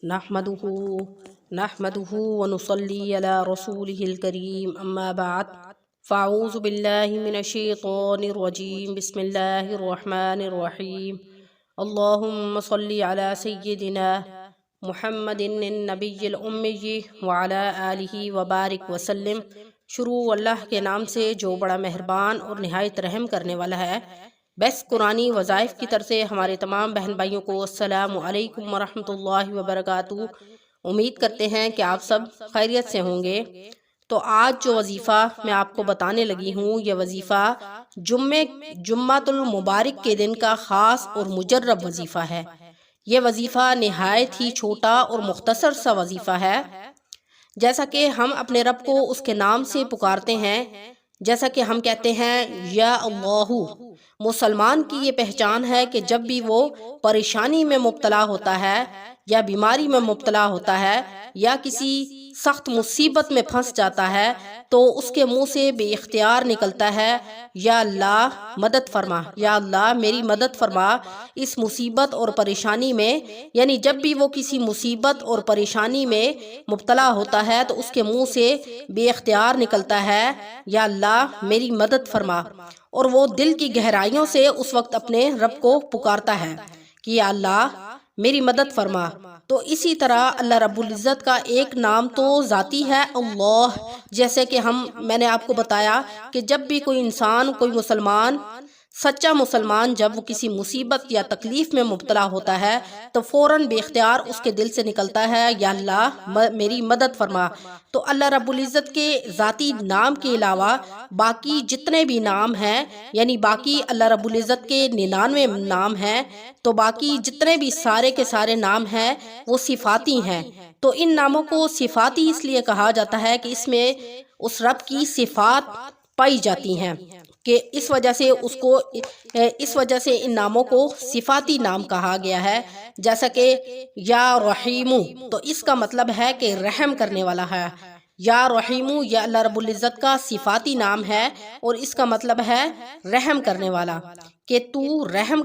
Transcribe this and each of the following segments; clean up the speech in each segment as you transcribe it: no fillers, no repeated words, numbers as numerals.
نحمده نحمده ونصلي على رسوله الكريم اما بعد فاعوذ بالله من الشيطان الرجيم بسم الله الرحمن الرحيم اللهم صل على سيدنا محمد النبی الأمی وعلى آلہ وبارک وسلم۔ شروع اللہ کے نام سے جو بڑا مہربان اور نہایت رحم کرنے والا ہے۔ بیسٹ قرآنی وظائف کی طرف سے ہمارے تمام بہن بھائیوں کو السلام علیکم ورحمۃ اللہ وبرکاتہ۔ امید کرتے ہیں کہ آپ سب خیریت سے ہوں گے۔ تو آج جو وظیفہ میں آپ کو بتانے لگی ہوں، یہ وظیفہ جمعۃ المبارک کے دن کا خاص اور مجرب وظیفہ ہے۔ یہ وظیفہ نہایت ہی چھوٹا اور مختصر سا وظیفہ ہے۔ جیسا کہ ہم اپنے رب کو اس کے نام سے پکارتے ہیں، جیسا کہ ہم کہتے ہیں یا اللہ۔ مسلمان کی یہ پہچان ہے کہ جب بھی وہ پریشانی میں مبتلا ہوتا ہے یا بیماری میں مبتلا ہوتا ہے یا کسی سخت مصیبت میں پھنس جاتا ہے تو اس کے منہ سے بے اختیار نکلتا ہے یا اللہ مدد فرما، یا اللہ میری مدد فرما اس مصیبت اور پریشانی میں۔ یعنی جب بھی وہ کسی مصیبت اور پریشانی میں مبتلا ہوتا ہے تو اس کے منہ سے بے اختیار نکلتا ہے یا اللہ میری مدد فرما، اور وہ دل کی گہرائیوں سے اس وقت اپنے رب کو پکارتا ہے کہ یا اللہ میری مدد فرما۔ تو اسی طرح اللہ رب العزت کا ایک نام تو ذاتی ہے اللہ، جیسے کہ میں نے آپ کو بتایا کہ جب بھی کوئی انسان، کوئی مسلمان، سچا مسلمان جب وہ کسی مصیبت یا تکلیف میں مبتلا ہوتا ہے تو فوراً بے اختیار اس کے دل سے نکلتا ہے یا اللہ میری مدد فرما۔ تو اللہ رب العزت کے ذاتی نام کے علاوہ باقی جتنے بھی نام ہیں، یعنی باقی اللہ رب العزت کے 99 نام ہیں، تو باقی جتنے بھی سارے کے سارے نام ہیں وہ صفاتی ہیں۔ تو ان ناموں کو صفاتی اس لیے کہا جاتا ہے کہ اس میں اس رب کی صفات پائی جاتی ہیں، کہ اس وجہ سے ان ناموں کو صفاتی نام کہا گیا ہے۔ جیسا کہ یا رحیم، تو اس کا مطلب ہے کہ رحم کرنے والا ہے۔ یا رحیم یہ اللہ رب العزت کا صفاتی نام ہے اور اس کا مطلب ہے رحم کرنے والا، کہ تو رحم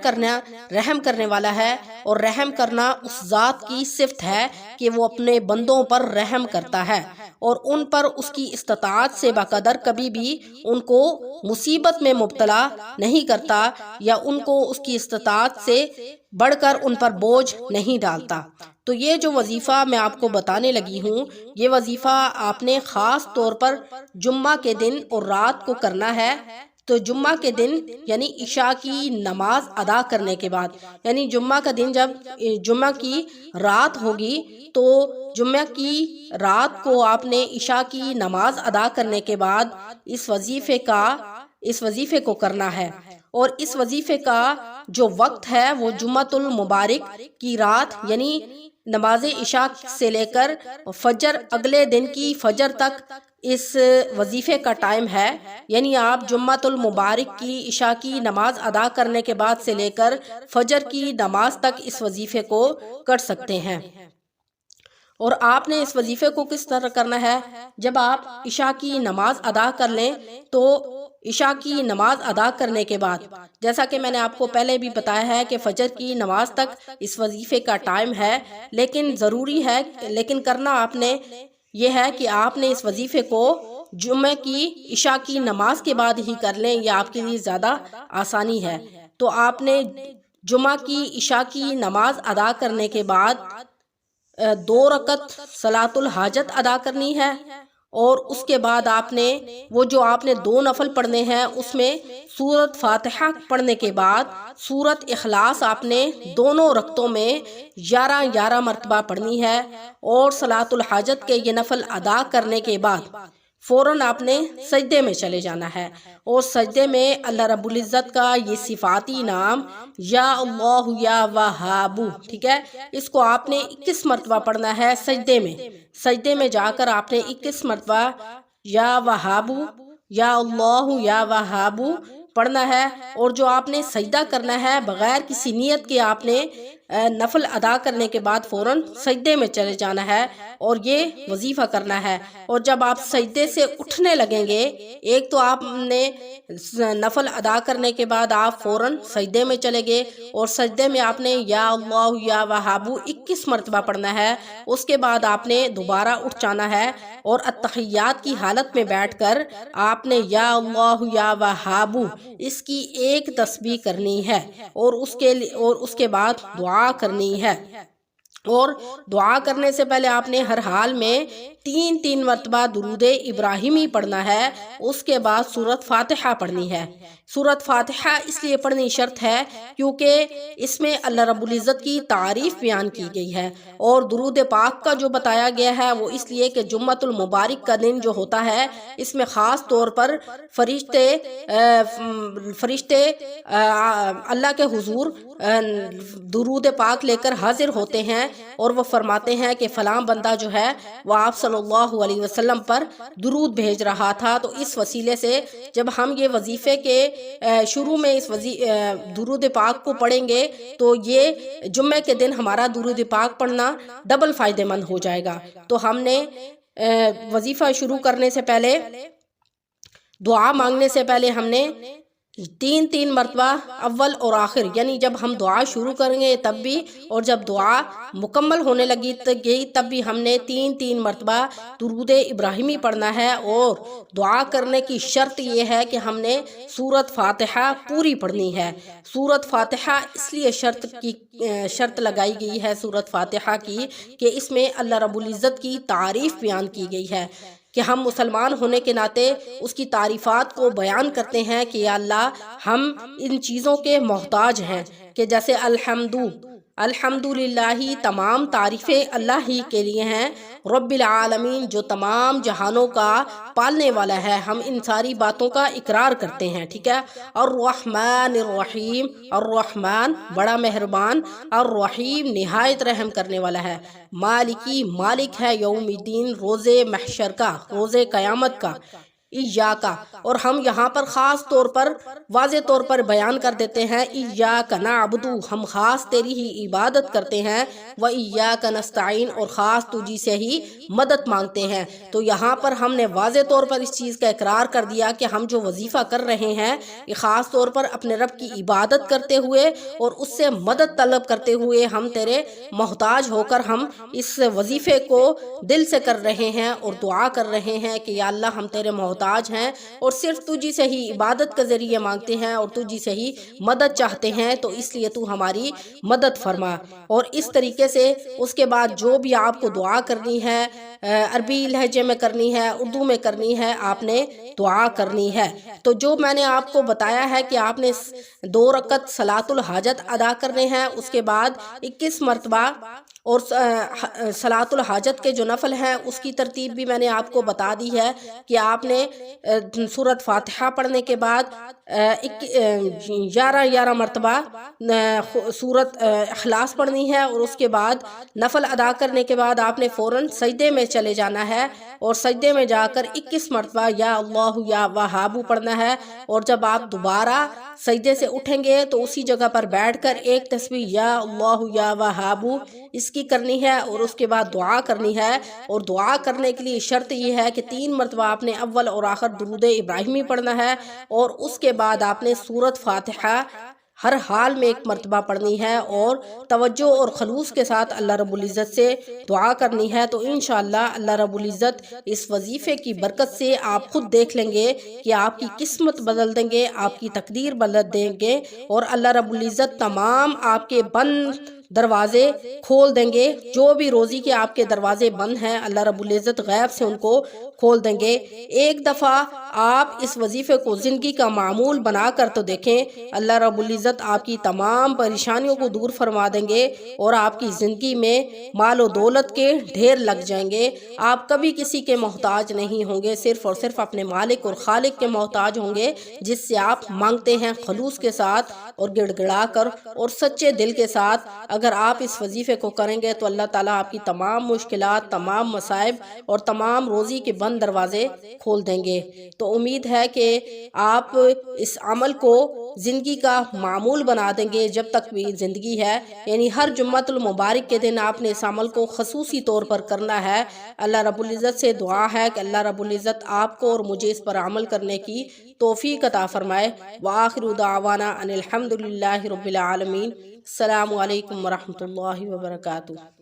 کرنے والا ہے، اور رحم کرنا اس ذات کی صفت ہے کہ وہ اپنے بندوں پر رحم کرتا ہے اور ان پر اس کی استطاعت سے بقدر کبھی بھی ان کو مصیبت میں مبتلا نہیں کرتا یا ان کو اس کی استطاعت سے بڑھ کر ان پر بوجھ نہیں ڈالتا۔ تو یہ جو وظیفہ میں آپ کو بتانے لگی ہوں، یہ وظیفہ آپ نے خاص طور پر جمعہ کے دن اور رات کو کرنا ہے۔ تو جمعہ کے دن یعنی عشاء کی نماز ادا کرنے کے بعد، یعنی جمعہ کا دن جب جمعہ کی رات ہوگی تو جمعہ کی رات کو آپ نے عشاء کی نماز ادا کرنے کے بعد اس وظیفے کو کرنا ہے۔ اور اس وظیفے کا جو وقت ہے وہ جمعۃ المبارک کی رات یعنی نماز عشاء سے لے کر فجر، اگلے دن کی فجر تک اس وظیفے کا ٹائم ہے۔ یعنی آپ جمعۃ المبارک کی عشاء کی نماز ادا کرنے کے بعد سے لے کر فجر کی نماز تک اس وظیفے کو کر سکتے ہیں۔ اور آپ نے اس وظیفے کو کس طرح کرنا ہے؟ جب آپ عشاء کی نماز ادا کر لیں تو عشاء کی نماز ادا کرنے کے بعد، جیسا کہ میں نے آپ کو پہلے بھی بتایا ہے کہ فجر کی نماز تک اس وظیفے کا ٹائم ہے، لیکن کرنا آپ نے یہ ہے کہ آپ نے اس وظیفے کو جمعہ کی عشاء کی نماز کے بعد ہی کر لیں، یہ آپ کے لیے زیادہ آسانی ہے۔ تو آپ نے جمعہ کی عشاء کی نماز ادا کرنے کے بعد 2 رکعت صلاۃ الحاجت ادا کرنی ہے، اور اس کے بعد آپ نے وہ جو آپ نے 2 نفل پڑھنے ہیں اس میں سورۃ فاتحہ پڑھنے کے بعد سورۃ اخلاص آپ نے دونوں رکعتوں میں 11 مرتبہ پڑھنی ہے، اور صلاۃ الحاجت کے یہ نفل ادا کرنے کے بعد فوراً آپ نے سجدے میں چلے جانا ہے، اور سجدے میں اللہ رب العزت کا یہ صفاتی نام یا اللہ یا وہاب، ٹھیک ہے، اس کو آپ نے 21 مرتبہ پڑھنا ہے سجدے میں جا کر آپ نے 21 مرتبہ یا وہاب یا اللہ یا وہاب پڑھنا ہے۔ اور جو آپ نے سجدہ کرنا ہے بغیر کسی نیت کے آپ نے نفل ادا کرنے کے بعد فوراً سجدے میں چلے جانا ہے اور یہ وظیفہ کرنا ہے۔ اور جب آپ سجدے سے اٹھنے لگیں گے، ایک تو آپ نے نفل ادا کرنے کے بعد آپ فوراً سجدے میں چلے گئے اور سجدے میں آپ نے یا اللہ یا وہابو 21 مرتبہ پڑھنا ہے۔ اس کے بعد آپ نے دوبارہ اٹھ جانا ہے اور التحیات کی حالت میں بیٹھ کر آپ نے یا اللہ یا وہابو اس کی ایک تسبیح کرنی ہے اور اس کے بعد دعا کرنی ہے۔ اور دعا کرنے سے پہلے آپ نے ہر حال میں 3 مرتبہ درود ابراہیمی پڑھنا ہے۔ اس کے بعد سورۃ فاتحہ پڑھنی ہے۔ سورۃ فاتحہ اس لیے پڑھنی شرط ہے کیونکہ اس میں اللہ رب العزت کی تعریف بیان کی گئی ہے، اور درود پاک کا جو بتایا گیا ہے وہ اس لیے کہ جمعۃ المبارک کا دن جو ہوتا ہے اس میں خاص طور پر فرشتے اللہ کے حضور درود پاک لے کر حاضر ہوتے ہیں اور وہ فرماتے ہیں کہ فلاں بندہ جو ہے وہ آپ صلی اللہ علیہ وسلم پر درود بھیج رہا تھا۔ تو اس وسیلے سے جب ہم یہ وظیفے کے شروع میں اس درود پاک کو پڑھیں گے تو یہ جمعے کے دن ہمارا درود پاک پڑھنا ڈبل فائدہ مند ہو جائے گا۔ تو ہم نے وظیفہ شروع کرنے سے پہلے، دعا مانگنے سے پہلے ہم نے 3 مرتبہ اول اور آخر، یعنی جب ہم دعا شروع کریں گے تب بھی اور جب دعا مکمل ہونے لگی تب بھی ہم نے 3 مرتبہ درود ابراہیمی پڑھنا ہے۔ اور دعا کرنے کی شرط یہ ہے کہ ہم نے سورۃ فاتحہ پوری پڑھنی ہے۔ سورۃ فاتحہ اس لیے شرط لگائی گئی ہے سورۃ فاتحہ کی کہ اس میں اللہ رب العزت کی تعریف بیان کی گئی ہے کہ ہم مسلمان ہونے کے ناطے اس کی تعریفات کو بیان کرتے ہیں کہ یا اللہ ہم ان چیزوں کے محتاج ہیں، کہ جیسے الحمدللہ تمام تعریفیں اللہ ہی کے لیے ہیں، رب العالمین جو تمام جہانوں کا پالنے والا ہے، ہم ان ساری باتوں کا اقرار کرتے ہیں، ٹھیک ہے۔ الرحمن الرحیم، الرحمن بڑا مہربان، الرحیم نہایت رحم کرنے والا ہے، مالکی مالک ہے یوم الدین روز محشر کا، روز قیامت کا، ایاکا، اور ہم یہاں پر خاص طور پر واضح طور پر بیان کر دیتے ہیں ایاک نعبد، ہم خاص تیری ہی عبادت کرتے ہیں، و ایاک نستعین، اور خاص تجھی سے ہی مدد مانگتے ہیں۔ تو یہاں پر ہم نے واضح طور پر اس چیز کا اقرار کر دیا کہ ہم جو وظیفہ کر رہے ہیں یہ خاص طور پر اپنے رب کی عبادت کرتے ہوئے اور اس سے مدد طلب کرتے ہوئے، ہم تیرے محتاج ہو کر ہم اس وظیفے کو دل سے کر رہے ہیں اور دعا کر رہے ہیں کہ یا اللہ ہم تیرے محتاج ہیں اور صرف تجھی سے ہی عبادت کے ذریعے مانگتے ہیں اور تجھی سے ہی مدد چاہتے ہیں، تو اس لیے تو ہماری مدد فرما۔ اور اس طریقے سے اس کے بعد جو بھی آپ کو دعا کرنی ہے، عربی لہجے میں کرنی ہے، اردو میں کرنی ہے، آپ نے دعا کرنی ہے۔ تو جو میں نے آپ کو بتایا ہے کہ آپ نے 2 رکعت صلاۃ الحاجت ادا کرنے ہیں، اس کے بعد 21 مرتبہ، اور صلاۃ الحاجت کے جو نفل ہیں اس کی ترتیب بھی میں نے آپ کو بتا دی ہے کہ آپ نے سورۃ فاتحہ پڑھنے کے بعد 11 مرتبہ سورۃ اخلاص پڑھنی ہے، اور اس کے بعد نفل ادا کرنے کے بعد آپ نے فوراً سجدے میں چلے جانا ہے اور سجدے میں جا کر 21 مرتبہ یا اللہ یا وہابو پڑھنا ہے۔ اور جب آپ دوبارہ سجدے سے اٹھیں گے تو اسی جگہ پر بیٹھ کر ایک تسبیح یا اللہ یا وہابو اس کی کرنی ہے اور اس کے بعد دعا کرنی ہے۔ اور دعا کرنے کے لیے شرط یہ ہے کہ 3 مرتبہ آپ نے اول اور آخر درود ابراہیمی پڑھنا ہے، اور اس کے بعد آپ نے سورۃ فاتحہ ہر حال میں 1 مرتبہ پڑھنی ہے اور توجہ اور خلوص کے ساتھ اللہ رب العزت سے دعا کرنی ہے۔ تو انشاءاللہ اللہ رب العزت اس وظیفے کی برکت سے آپ خود دیکھ لیں گے کہ آپ کی قسمت بدل دیں گے، آپ کی تقدیر بدل دیں گے، اور اللہ رب العزت تمام آپ کے بند دروازے کھول دیں گے۔ جو بھی روزی کے آپ کے دروازے بند ہیں اللہ رب العزت غیب سے ان کو کھول دیں گے۔ ایک دفعہ آپ اس وظیفے کو زندگی کا معمول بنا کر تو دیکھیں، اللہ رب العزت آپ کی تمام پریشانیوں کو دور فرما دیں گے اور آپ کی زندگی میں مال و دولت کے ڈھیر لگ جائیں گے۔ آپ کبھی کسی کے محتاج نہیں ہوں گے، صرف اور صرف اپنے مالک اور خالق کے محتاج ہوں گے، جس سے آپ مانگتے ہیں خلوص کے ساتھ اور گڑ گڑا کر اور سچے دل کے ساتھ اگر آپ اس وظیفے کو کریں گے تو اللہ تعالیٰ آپ کی تمام مشکلات، تمام مصائب اور تمام روزی کے بند دروازے کھول دیں گے۔ تو امید ہے کہ آپ اس عمل کو زندگی کا معمول بنا دیں گے جب تک بھی زندگی ہے، یعنی ہر جمعۃ المبارک کے دن آپ نے اس عمل کو خصوصی طور پر کرنا ہے۔ اللہ رب العزت سے دعا ہے کہ اللہ رب العزت آپ کو اور مجھے اس پر عمل کرنے کی توفیق عطا فرمائے۔ وآخر دعوانا ان الحمد للہ رب العالمین۔ السلام علیکم ورحمۃ اللہ وبرکاتہ۔